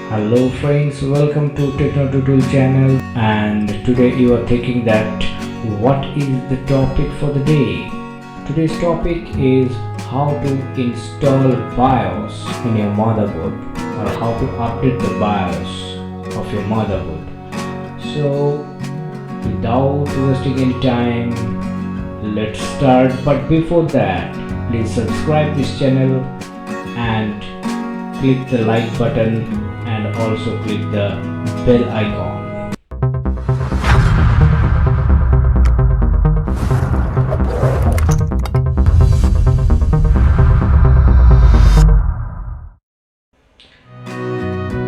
Hello friends, welcome to Techno Tutorial channel, and today you are thinking that what is the topic for the day. Today's topic is how to install BIOS in your motherboard, or how to update the BIOS of your motherboard. So without wasting any time, let's start. But before that, please subscribe this channel and click the like button and also click the bell icon.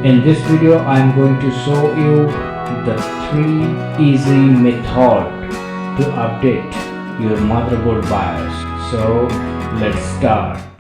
In this video I am going to show you the 3 easy method to update your motherboard BIOS. So let's start.